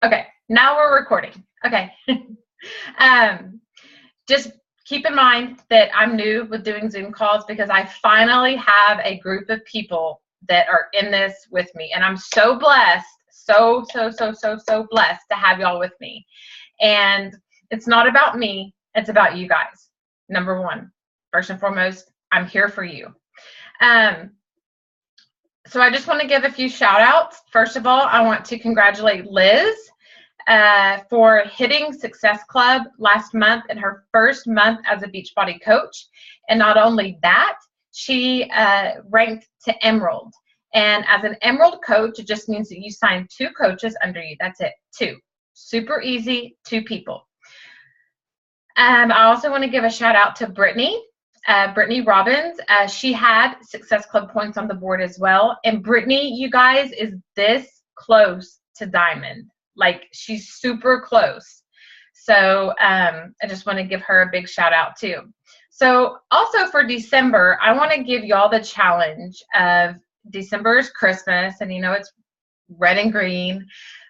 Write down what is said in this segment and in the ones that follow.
Okay, now we're recording. Okay. Just keep in mind that I'm new with doing Zoom calls because I finally have a group of people that are in this with me. And I'm so blessed, so blessed to have y'all with me. And it's not about me, it's about you guys. Number one, first and foremost, I'm here for you. So I just want to give a few shout outs. First of all, I want to congratulate Liz for hitting Success Club last month in her first month as a Beachbody coach. And not only that, she ranked to Emerald. And as an Emerald coach, it just means that you sign 2 coaches under you. That's it, 2. Super easy, 2 people. I also want to give a shout out to Brittany Robbins. She had Success Club points on the board as well. And Brittany, you guys, is this close to Diamond. Like, she's super close. So I just want to give her a big shout out too. So also for December, I want to give y'all the challenge of December is Christmas, and you know it's red and green.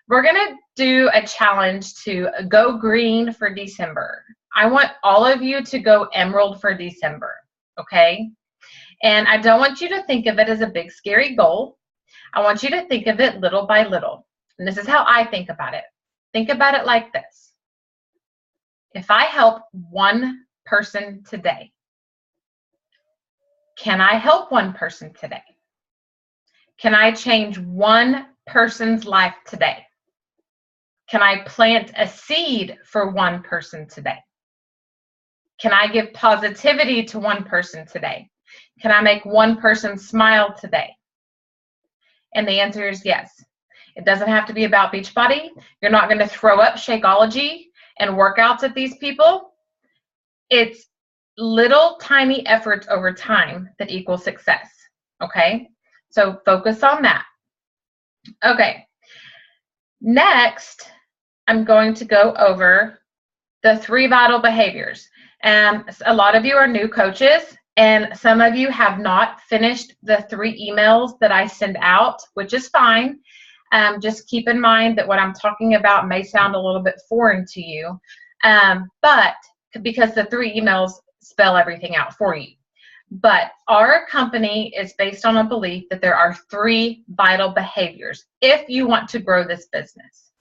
We're going to do a challenge to go green for December. I want all of you to go emerald for December, okay? And I don't want you to think of it as a big, scary goal. I want you to think of it little by little. And this is how I think about it. Think about it like this. If I help one person today, can I help one person today? Can I change one person's life today? Can I plant a seed for one person today? Can I give positivity to one person today? Can I make one person smile today? And the answer is yes. It doesn't have to be about Beachbody. You're not going to throw up Shakeology and workouts at these people. It's little tiny efforts over time that equal success. Okay? So focus on that. Okay. Next, I'm going to go over the 3 vital behaviors. And a lot of you are new coaches, and some of you have not finished the 3 emails that I send out, which is fine. Just keep in mind that what I'm talking about may sound a little bit foreign to you, but because the 3 emails spell everything out for you. But our company is based on a belief that there are 3 vital behaviors if you want to grow this business.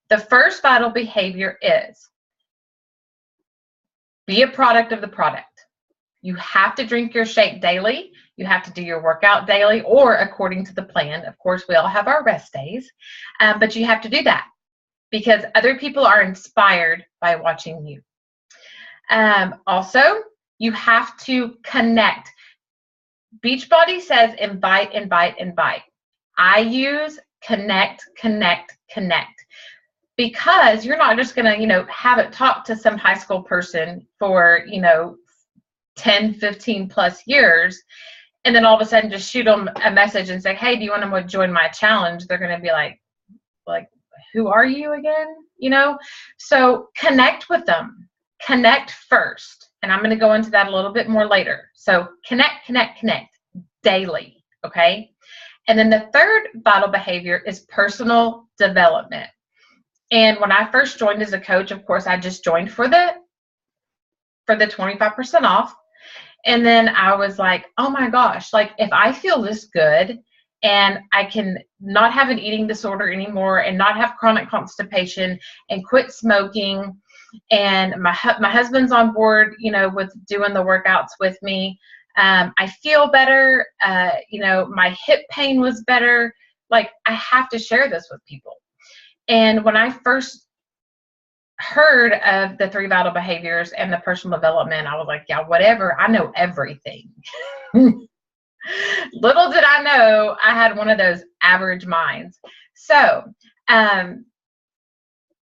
The first vital behavior is be a product of the product. You have to drink your shake daily. You have to do your workout daily or according to the plan. Of course, we all have our rest days, but you have to do that because other people are inspired by watching you. Also, you have to connect. Beachbody says invite, invite, invite. I use connect, connect, connect. Because you're not just going to, have it talk to some high school person for, 10, 15 plus years, and then all of a sudden just shoot them a message and say, hey, do you want to join my challenge? They're going to be like, who are you again? So connect with them. Connect first. And I'm going to go into that a little bit more later. So connect, connect, connect daily. Okay. And then the third vital behavior is personal development. And when I first joined as a coach, of course, I just joined for the 25% off. And then I was like, oh my gosh, like if I feel this good and I can not have an eating disorder anymore and not have chronic constipation and quit smoking, and my husband's on board, with doing the workouts with me. I feel better. My hip pain was better. Like I have to share this with people. And when I first heard of the 3 vital behaviors and the personal development, I was like, yeah, whatever. I know everything. Little did I know I had one of those average minds. So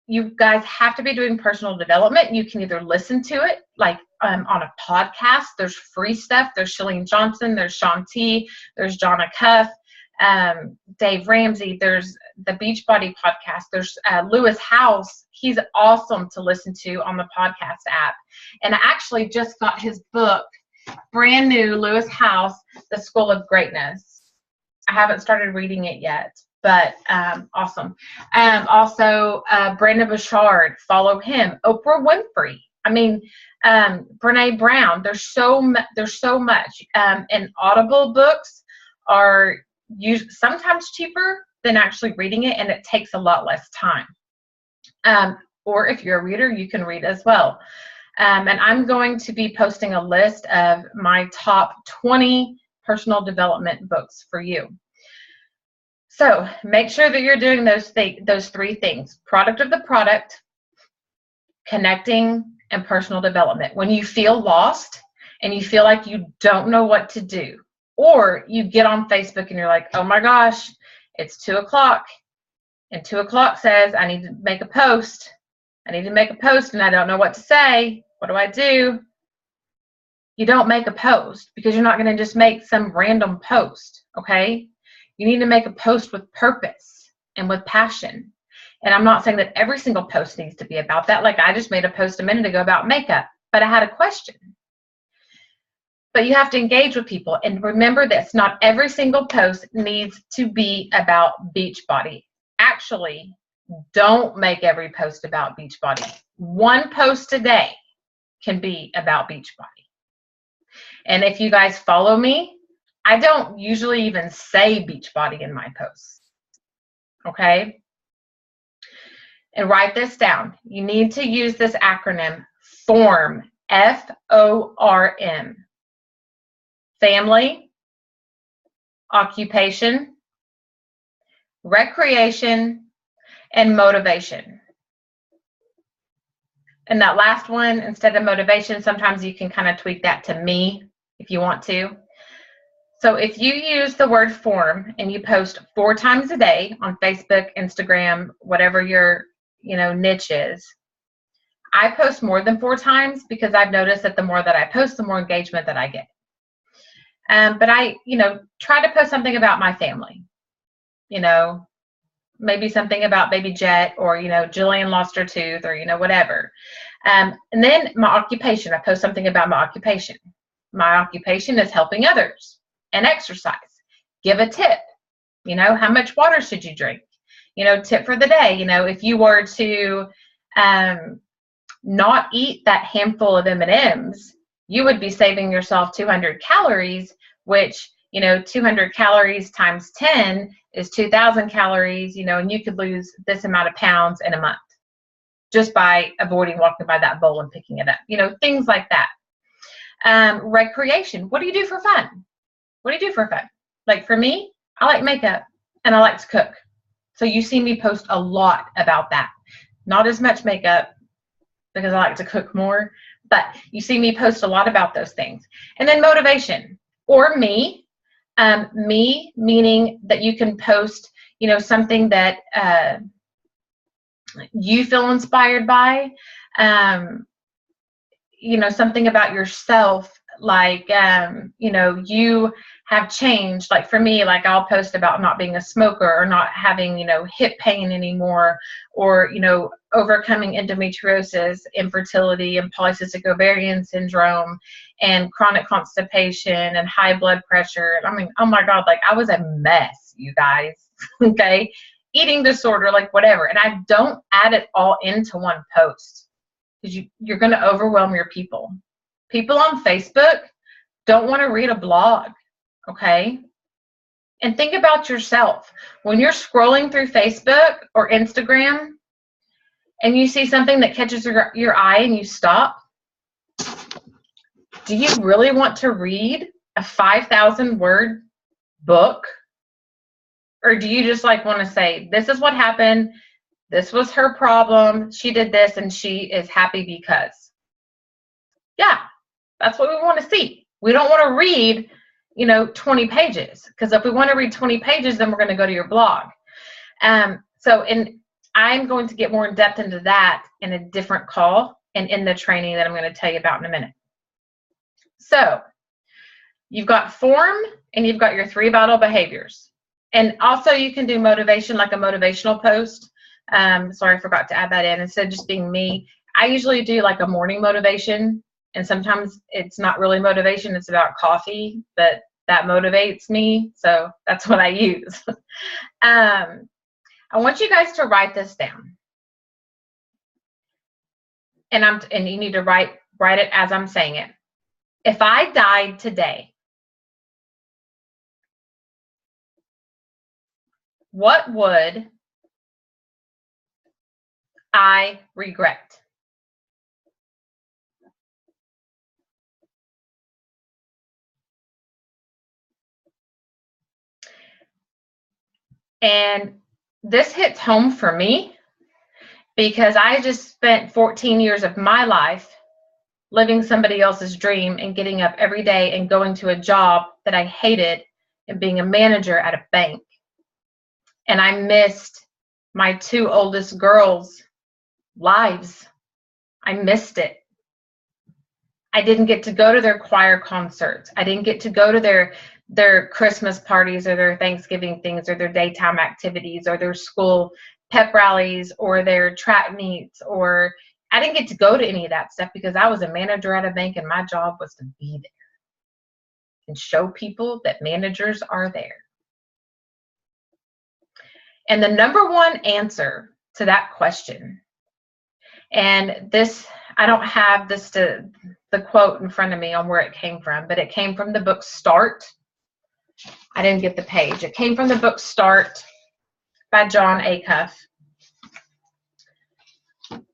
you guys have to be doing personal development. You can either listen to it like on a podcast. There's free stuff. There's Shalene Johnson. There's Shaun T. There's Jonna Cuff. Dave Ramsey. There's the Beachbody podcast. There's Lewis House. He's awesome to listen to on the podcast app. And I actually just got his book, brand new, Lewis House, The School of Greatness. I haven't started reading it yet, but awesome. Also, Brandon Bouchard, follow him. Oprah Winfrey. I mean, Brene Brown. There's so much. And Audible books are sometimes cheaper than actually reading it, and it takes a lot less time. Or if you're a reader, you can read as well. And I'm going to be posting a list of my top 20 personal development books for you. So make sure that you're doing those 3 things: product of the product, connecting, and personal development. When you feel lost and you feel like you don't know what to do, or you get on Facebook and you're like, oh my gosh, it's 2 o'clock, and 2 o'clock says I need to make a post. I need to make a post and I don't know what to say. What do? You don't make a post, because you're not going to just make some random post, okay? You need to make a post with purpose and with passion. And I'm not saying that every single post needs to be about that. Like, I just made a post a minute ago about makeup, but I had a question. But you have to engage with people. And remember this, not every single post needs to be about Beachbody. Actually, don't make every post about Beachbody. One post a day can be about Beachbody. And if you guys follow me, I don't usually even say Beachbody in my posts. Okay? And write this down. You need to use this acronym, FORM, F-O-R-M. Family, occupation, recreation, and motivation. And that last one, instead of motivation, sometimes you can kind of tweak that to me if you want to. So if you use the word form and you post 4 times a day on Facebook, Instagram, whatever your niche is. I post more than 4 times because I've noticed that the more that I post, the more engagement that I get. But I, try to post something about my family. Maybe something about baby Jet, or, Jillian lost her tooth, or, whatever. And then my occupation, I post something about my occupation. My occupation is helping others and exercise. Give a tip. How much water should you drink? Tip for the day. If you were to not eat that handful of M&Ms, you would be saving yourself 200 calories, which, 200 calories times 10 is 2,000 calories, and you could lose this amount of pounds in a month just by avoiding walking by that bowl and picking it up, things like that. Recreation. What do you do for fun? Like, for me, I like makeup and I like to cook. So you see me post a lot about that. Not as much makeup because I like to cook more, but you see me post a lot about those things. And then motivation, or me meaning that you can post, something that you feel inspired by, something about yourself, like, you have changed. Like, for me, like, I'll post about not being a smoker, or not having, hip pain anymore, or, overcoming endometriosis, infertility, and polycystic ovarian syndrome, and chronic constipation, and high blood pressure. I mean, oh my God, like, I was a mess, you guys, okay? Eating disorder, like, whatever. And I don't add it all into one post, because you're going to overwhelm your people. People on Facebook don't want to read a blog, okay? And think about yourself. When you're scrolling through Facebook or Instagram and you see something that catches your eye and you stop, do you really want to read a 5,000-word book? Or do you just want to say, this is what happened, this was her problem, she did this, and she is happy because? Yeah, that's what we want to see. We don't want to read, 20 pages, because if we want to read 20 pages, then we're going to go to your blog. I'm going to get more in depth into that in a different call and in the training that I'm going to tell you about in a minute. So you've got form and you've got your 3 vital behaviors. And also you can do motivation, like a motivational post. Sorry, I forgot to add that in. Instead of just being me, I usually do like a morning motivation. And sometimes it's not really motivation, it's about coffee, but that motivates me. So that's what I use. I want you guys to write this down. And you need to write it as I'm saying it. If I died today, what would I regret? And this hits home for me because I just spent 14 years of my life living somebody else's dream and getting up every day and going to a job that I hated and being a manager at a bank. And I missed my 2 oldest girls' lives. I missed it. I didn't get to go to their choir concerts. I didn't get to go to their Christmas parties or their Thanksgiving things or their daytime activities or their school pep rallies or their track meets, or I didn't get to go to any of that stuff because I was a manager at a bank and my job was to be there and show people that managers are there. And the number one answer to that question, and this, I don't have the quote in front of me on where it came from, but it came from the book Start. I didn't get the page. It came from the book Start by John Acuff.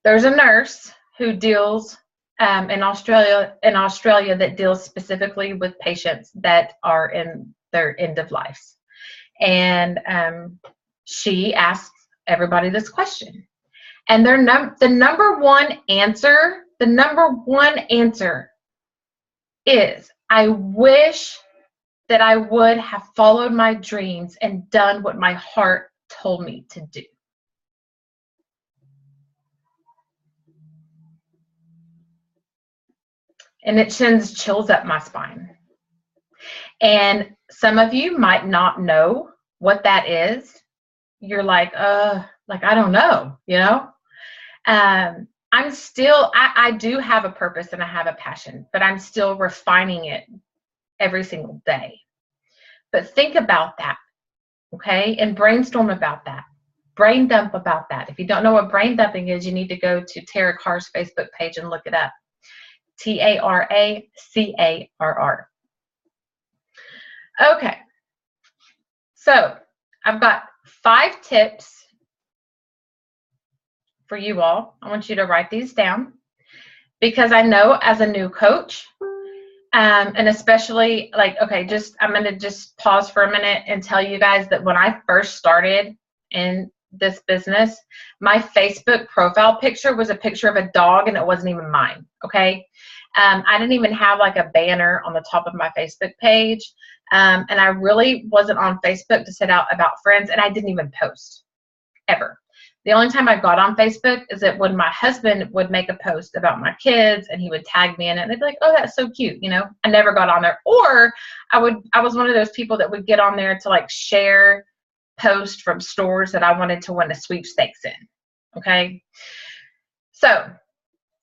There's a nurse who deals in Australia that deals specifically with patients that are in their end of life. And she asks everybody this question. And the number one answer is, I wish that I would have followed my dreams and done what my heart told me to do. And it sends chills up my spine. And some of you might not know what that is. You're like, I don't know, you know? I do have a purpose and I have a passion, but I'm still refining it every single day. But think about that, okay? And brainstorm about that. Brain dump about that. If you don't know what brain dumping is, you need to go to Tara Carr's Facebook page and look it up. TARACARR. Okay. So I've got 5 tips for you all. I want you to write these down because I know as a new coach, and especially I'm going to just pause for a minute and tell you guys that when I first started in this business, my Facebook profile picture was a picture of a dog and it wasn't even mine. Okay. I didn't even have like a banner on the top of my Facebook page. And I really wasn't on Facebook to set out about friends, and I didn't even post ever. The only time I got on Facebook is that when my husband would make a post about my kids and he would tag me in it, and they'd be like, oh, that's so cute. You know, I never got on there. Or I was one of those people that would get on there to like share posts from stores that I wanted to win a sweepstakes in. Okay. So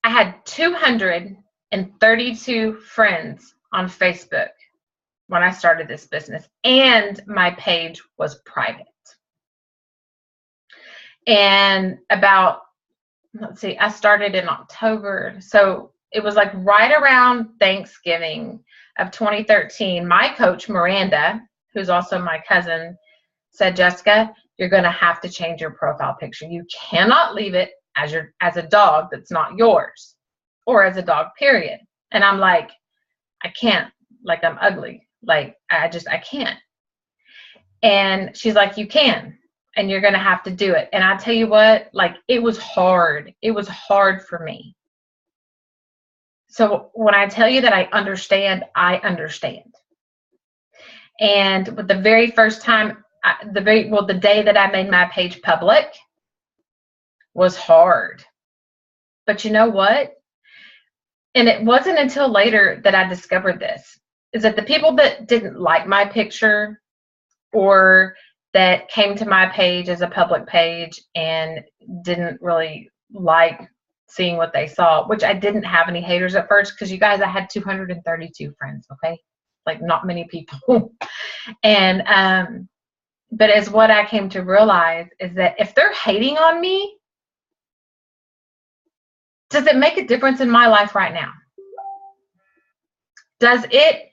I had 232 friends on Facebook when I started this business, and my page was private. And I started in October. So it was like right around Thanksgiving of 2013. My coach, Miranda, who's also my cousin, said, Jessica, you're going to have to change your profile picture. You cannot leave it as a dog that's not yours, or as a dog, period. And I'm like, I can't. Like, I'm ugly. Like, I can't. And she's like, you can. And you're going to have to do it. And I tell you what, like, it was hard. It was hard for me. So when I tell you that I understand, I understand. And with the very first time, the day that I made my page public was hard. But you know what? And it wasn't until later that I discovered this, is that the people that didn't like my picture or that came to my page as a public page and didn't really like seeing what they saw, which I didn't have any haters at first, because you guys, I had 232 friends, okay? like not many people. And, but as what I came to realize is that if they're hating on me, does it make a difference in my life right now? Does it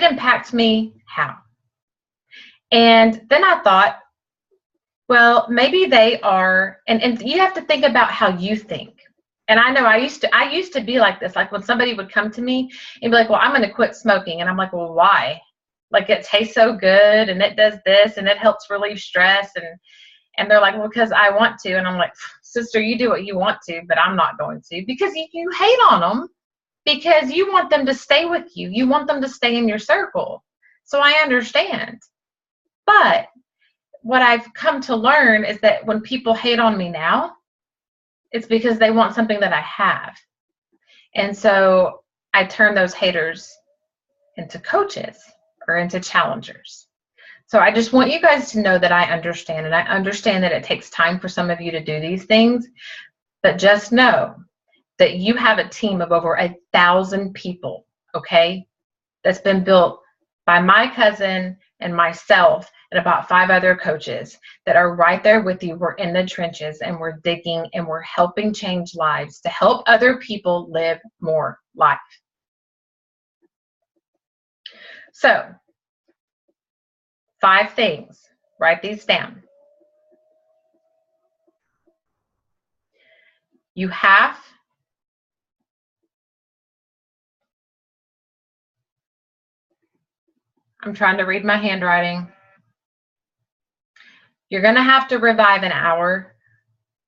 impact me? How? And then I thought, well, maybe they are, and you have to think about how you think. And I know I used to be like this, like when somebody would come to me and be like, well, I'm going to quit smoking. And I'm like, well, why? Like, it tastes so good and it does this and it helps relieve stress. And they're like, well, because I want to. And I'm like, sister, you do what you want to, but I'm not going to, because you hate on them because you want them to stay with you. You want them to stay in your circle. So I understand. But what I've come to learn is that when people hate on me now, it's because they want something that I have. And so I turn those haters into coaches or into challengers. So I just want you guys to know that I understand, and I understand that it takes time for some of you to do these things, but just know that you have a team of over 1,000 people, okay, that's been built by my cousin and myself and about 5 other coaches that are right there with you. We're in the trenches and we're digging and we're helping change lives to help other people live more life. So 5 things, write these down. You have I'm trying to read my handwriting. You're going to have to revive an hour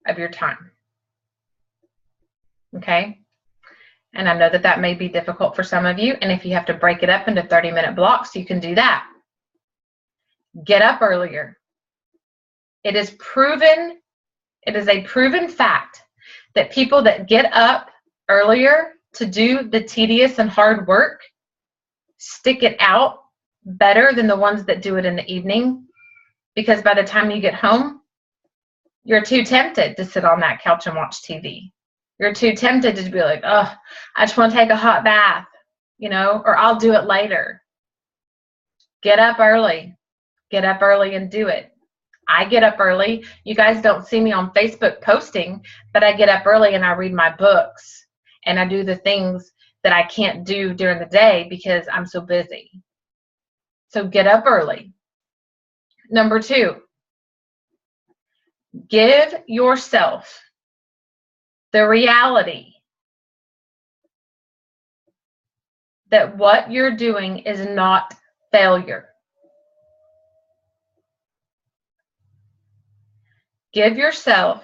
of your time. Okay? And I know that that may be difficult for some of you. And if you have to break it up into 30-minute blocks, you can do that. Get up earlier. It is a proven fact that people that get up earlier to do the tedious and hard work stick it out better than the ones that do it in the evening, because by the time you get home, you're too tempted to sit on that couch and watch TV. You're too tempted to be like, oh, I just want to take a hot bath, or I'll do it later. Get up early. Get up early and do it. I get up early. You guys don't see me on Facebook posting, but I get up early and I read my books and I do the things that I can't do during the day because I'm so busy. So get up early. Number 2, give yourself the reality that what you're doing is not failure. Give yourself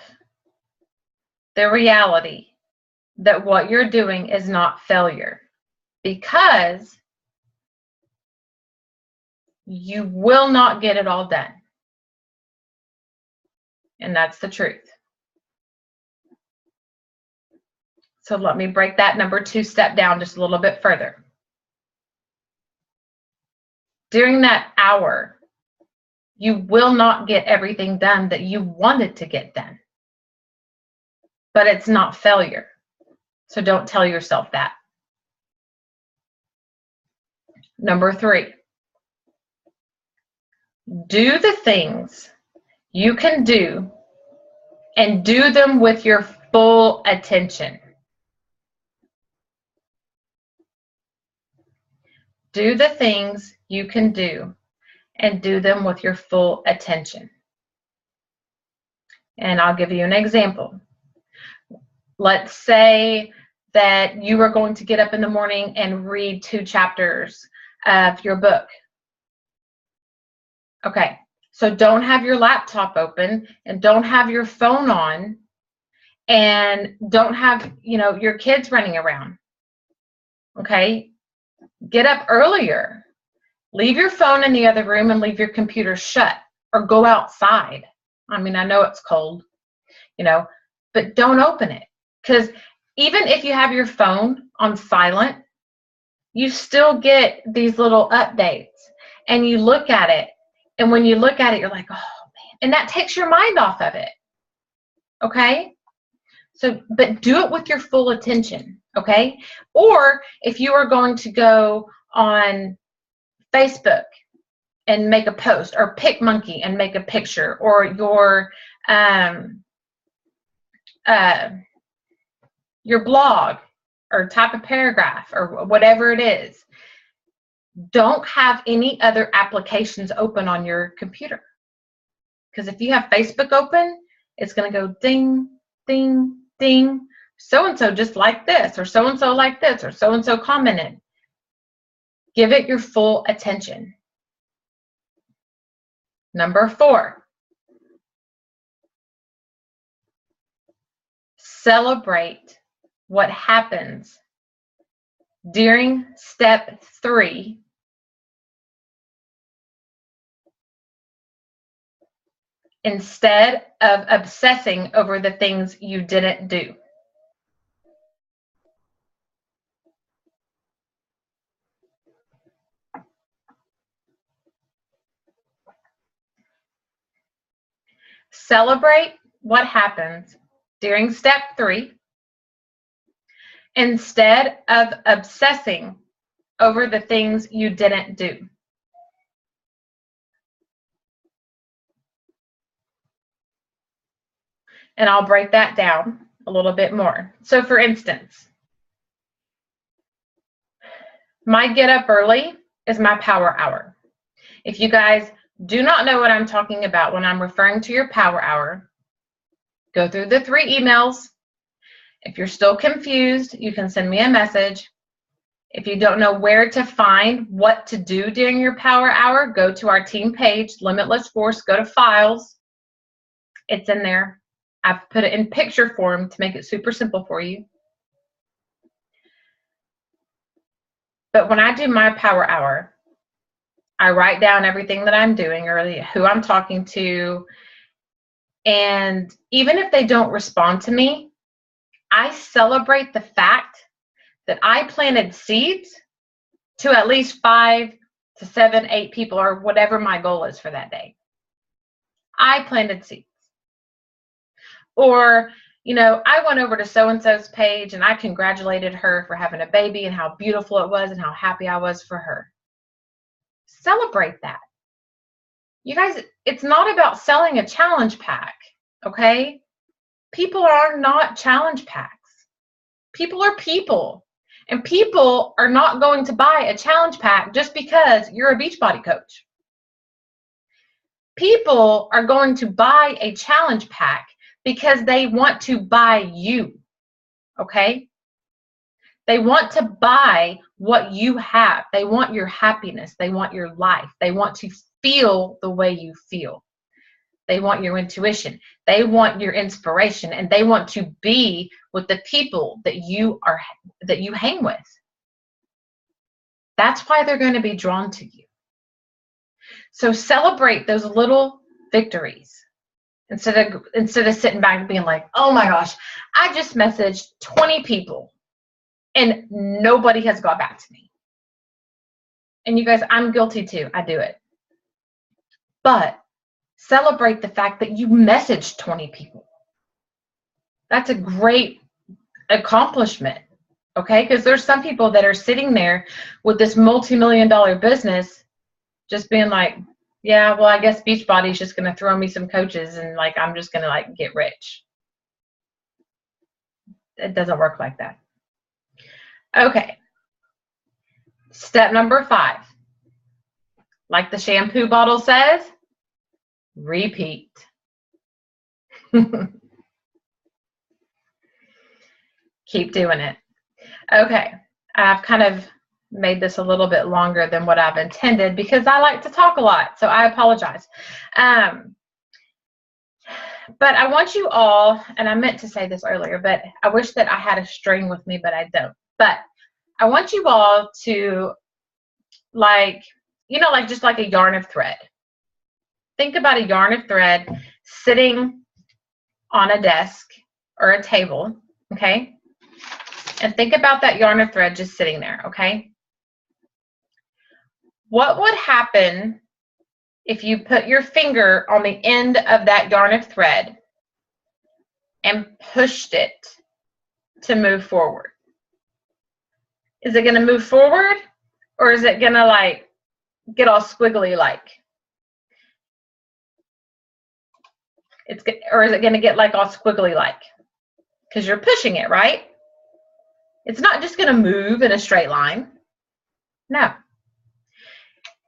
the reality that what you're doing is not failure, because you will not get it all done. And that's the truth. So let me break that number 2 step down just a little bit further. During that hour, you will not get everything done that you wanted to get done. But it's not failure. So don't tell yourself that. Number 3, do the things you can do and do them with your full attention. Do the things you can do and do them with your full attention. And I'll give you an example. Let's say that you are going to get up in the morning and read 2 chapters of your book. Okay, so don't have your laptop open and don't have your phone on and don't have, your kids running around. Okay, get up earlier. Leave your phone in the other room and leave your computer shut, or go outside. I mean, I know it's cold, but don't open it. Because even if you have your phone on silent, you still get these little updates and you look at it. And when you look at it, you're like, oh man, and that takes your mind off of it. Okay? So, but do it with your full attention. Okay? Or if you are going to go on Facebook and make a post, or PicMonkey and make a picture, or your blog, or type a paragraph, or whatever it is. Don't have any other applications open on your computer. Because if you have Facebook open, it's going to go ding, ding, ding. So-and-so just like this, or so-and-so like this, or so-and-so commented. Give it your full attention. Number 4, celebrate what happens during step 3 instead of obsessing over the things you didn't do. Celebrate what happens during step 3 instead of obsessing over the things you didn't do. And I'll break that down a little bit more. So for instance, my get up early is my power hour. If you guys do not know what I'm talking about when I'm referring to your power hour, go through the 3 emails. If you're still confused, you can send me a message. If you don't know where to find what to do during your power hour, go to our team page, Limitless Force, go to Files. It's in there. I've put it in picture form to make it super simple for you. But when I do my power hour, I write down everything that I'm doing, or who I'm talking to. And even if they don't respond to me, I celebrate the fact that I planted seeds to at least 5 to 7, 8 people, or whatever my goal is for that day. I planted seeds. Or, I went over to so-and-so's page and I congratulated her for having a baby and how beautiful it was and how happy I was for her. Celebrate that. You guys, it's not about selling a challenge pack, okay? People are not challenge packs. People are people. And people are not going to buy a challenge pack just because you're a Beachbody coach. People are going to buy a challenge pack because they want to buy you, okay? They want to buy what you have. They want your happiness. They want your life. They want to feel the way you feel. They want your intuition. They want your inspiration, and they want to be with the people that you hang with. That's why they're going to be drawn to you. So celebrate those little victories instead of sitting back and being like, "Oh my gosh, I just messaged 20 people and nobody has got back to me." And you guys, I'm guilty too. I do it. But celebrate the fact that you messaged 20 people. That's a great accomplishment, okay? Because there's some people that are sitting there with this multi-million-dollar business just being like, yeah, well, I guess Beachbody's just going to throw me some coaches and I'm just going to get rich. It doesn't work like that. Okay. Step number 5. Like the shampoo bottle says, repeat. Keep doing it. Okay. I've kind of made this a little bit longer than what I've intended because I like to talk a lot, so I apologize. But I want you all, and I meant to say this earlier, but I wish that I had a string with me, but I don't. But I want you all to just like a yarn of thread. Think about a yarn of thread sitting on a desk or a table, okay? And think about that yarn of thread just sitting there, okay? What would happen if you put your finger on the end of that yarn of thread and pushed it to move forward? Is it going to move forward Or is it gonna like get all squiggly like? Or is it gonna get like all squiggly like? Because you're pushing it, right? It's not just gonna move in a straight line. No.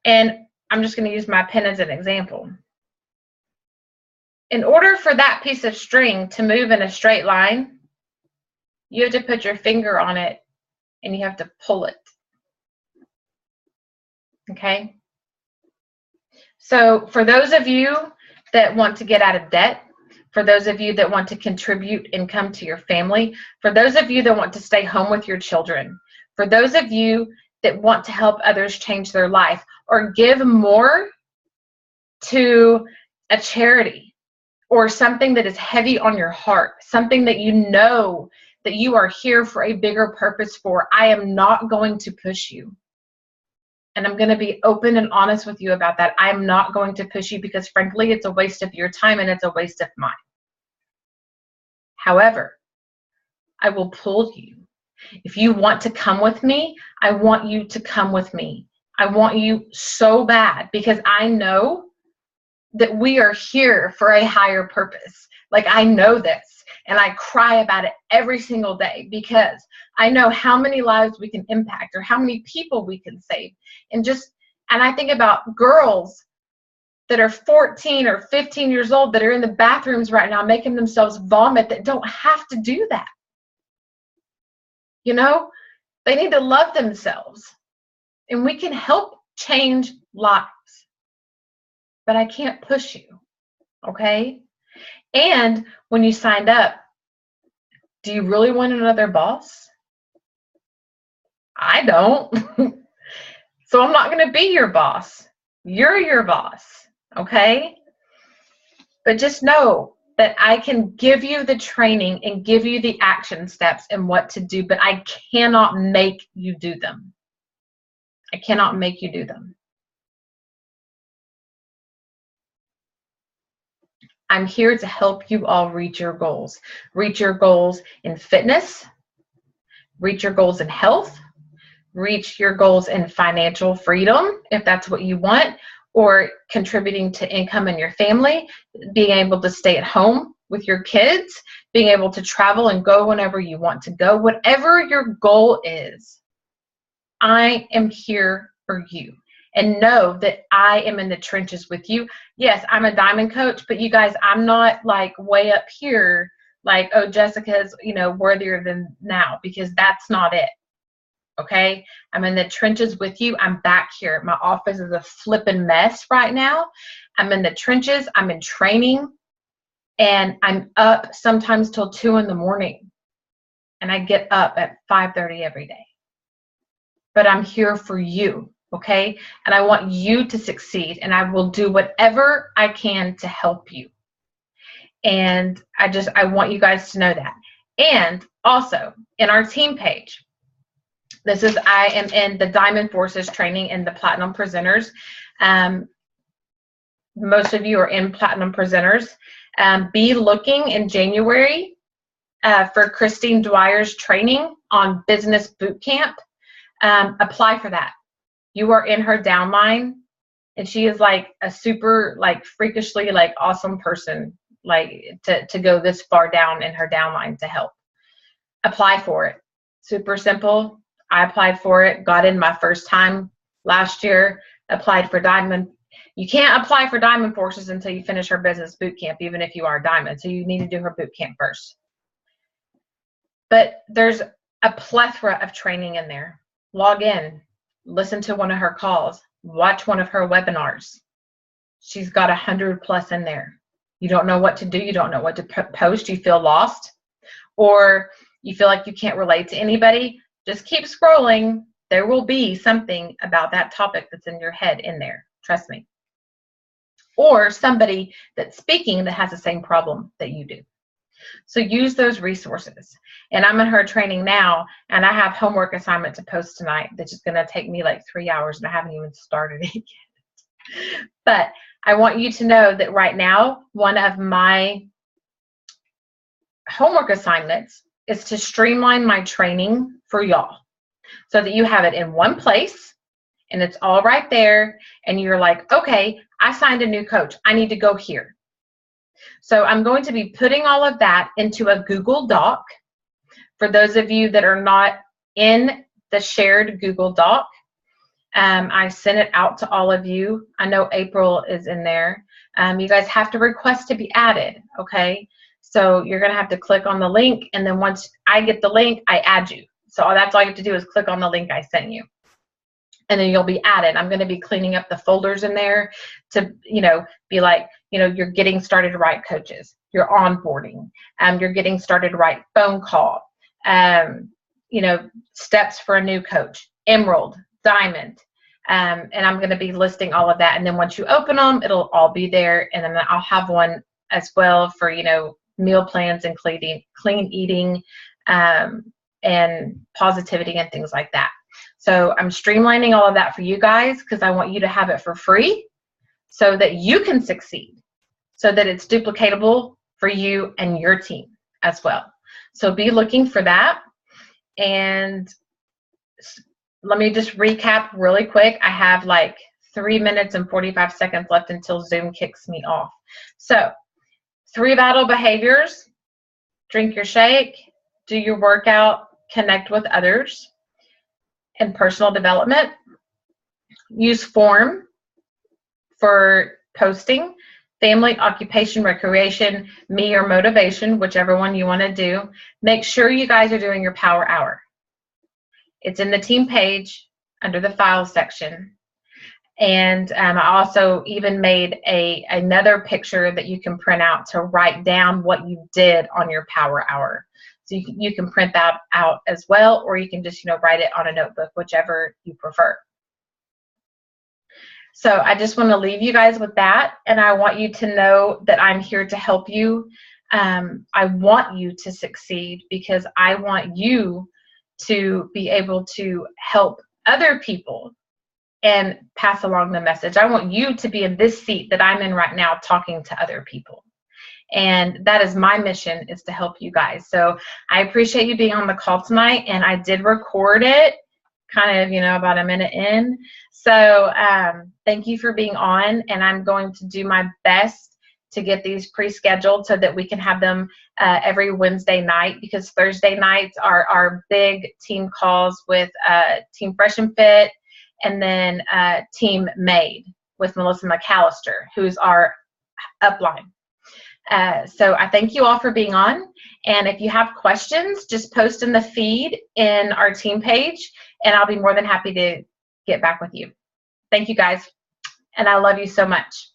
And I'm just gonna use my pen as an example. In order for that piece of string to move in a straight line, you have to put your finger on it and you have to pull it. Okay? So for those of you that want to get out of debt, for those of you that want to contribute income to your family, for those of you that want to stay home with your children, for those of you that want to help others change their life or give more to a charity or something that is heavy on your heart, something that you know that you are here for a bigger purpose for, I am not going to push you. And I'm going to be open and honest with you about that. I'm not going to push you because frankly, it's a waste of your time and it's a waste of mine. However, I will pull you. If you want to come with me, I want you to come with me. I want you so bad because I know that we are here for a higher purpose. Like I know this and I cry about it every single day because I know how many lives we can impact or how many people we can save. And I think about girls that are 14 or 15 years old that are in the bathrooms right now making themselves vomit that don't have to do that. You know, they need to love themselves and we can help change lives. But I can't push you, okay? And when you signed up, do you really want another boss? I don't. So I'm not going to be your boss. You're your boss, okay? But just know that I can give you the training and give you the action steps and what to do, but I cannot make you do them. I cannot make you do them. I'm here to help you all reach your goals. Reach your goals in fitness, reach your goals in health, reach your goals in financial freedom, if that's what you want, or contributing to income in your family, being able to stay at home with your kids, being able to travel and go whenever you want to go. Whatever your goal is, I am here for you. And know that I am in the trenches with you. Yes, I'm a diamond coach, but you guys, I'm not like way up here, like, oh, Jessica's, worthier than now, because that's not it. Okay? I'm in the trenches with you. I'm back here. My office is a flipping mess right now. I'm in the trenches. I'm in training. And I'm up sometimes till 2 a.m. And I get up at 5:30 every day. But I'm here for you. Okay? And I want you to succeed, and I will do whatever I can to help you. And I want you guys to know that. And also in our team page, I am in the Diamond Forces training in the Platinum Presenters. Most of you are in Platinum Presenters. Be looking in January for Christine Dwyer's training on Business Bootcamp. Apply for that. You are in her downline, and she is like a super, like, freakishly, like, awesome person, like, to go this far down in her downline to help. Apply for it. Super simple. I applied for it, got in my first time last year, applied for Diamond. You can't apply for Diamond Forces until you finish her Business Bootcamp, even if you are Diamond. So you need to do her bootcamp first. But there's a plethora of training in there. Log in. Listen to one of her calls, watch one of her webinars. She's got 100+ in there. You don't know what to do. You don't know what to post. You feel lost, or you feel like you can't relate to anybody. Just keep scrolling. There will be something about that topic that's in your head in there. Trust me. Or somebody that's speaking that has the same problem that you do. So use those resources. And I'm in her training now, and I have homework assignment to post tonight that's just going to take me like 3 hours, and I haven't even started it yet. But I want you to know that right now, one of my homework assignments is to streamline my training for y'all so that you have it in one place and it's all right there, and you're like, okay, I signed a new coach. I need to go here. So I'm going to be putting all of that into a Google Doc. For those of you that are not in the shared Google Doc, I sent it out to all of you. I know April is in there. You guys have to request to be added, okay? So you're going to have to click on the link, and then once I get the link, I add you. So that's all you have to do is click on the link I sent you, and then you'll be added. I'm going to be cleaning up the folders in there to, be like, you're getting started right coaches, you're onboarding, you're getting started right phone call, steps for a new coach, emerald, diamond. And I'm going to be listing all of that. And then once you open them, it'll all be there. And then I'll have one as well for, meal plans and clean eating, and positivity and things like that. So I'm streamlining all of that for you guys because I want you to have it for free so that you can succeed, so that it's duplicatable for you and your team as well. So be looking for that. And let me just recap really quick. I have like 3 minutes and 45 seconds left until Zoom kicks me off. So 3 vital behaviors: drink your shake, do your workout, connect with others, and personal development. Use form for posting, family, occupation, recreation, me, or motivation, whichever one you want to do. Make sure you guys are doing your power hour. It's in the team page under the files section. And I also even made another picture that you can print out to write down what you did on your power hour. So you can print that out as well, or you can just write it on a notebook, whichever you prefer. So I just want to leave you guys with that, and I want you to know that I'm here to help you. I want you to succeed because I want you to be able to help other people and pass along the message. I want you to be in this seat that I'm in right now talking to other people. And that is my mission, is to help you guys. So I appreciate you being on the call tonight, and I did record it kind of, about a minute in. So thank you for being on, and I'm going to do my best to get these pre-scheduled so that we can have them every Wednesday night, because Thursday nights are our big team calls with Team Fresh and Fit, and then Team Made with Melissa McAllister, who's our upline. So I thank you all for being on. And if you have questions, just post in the feed in our team page, and I'll be more than happy to get back with you. Thank you guys, and I love you so much.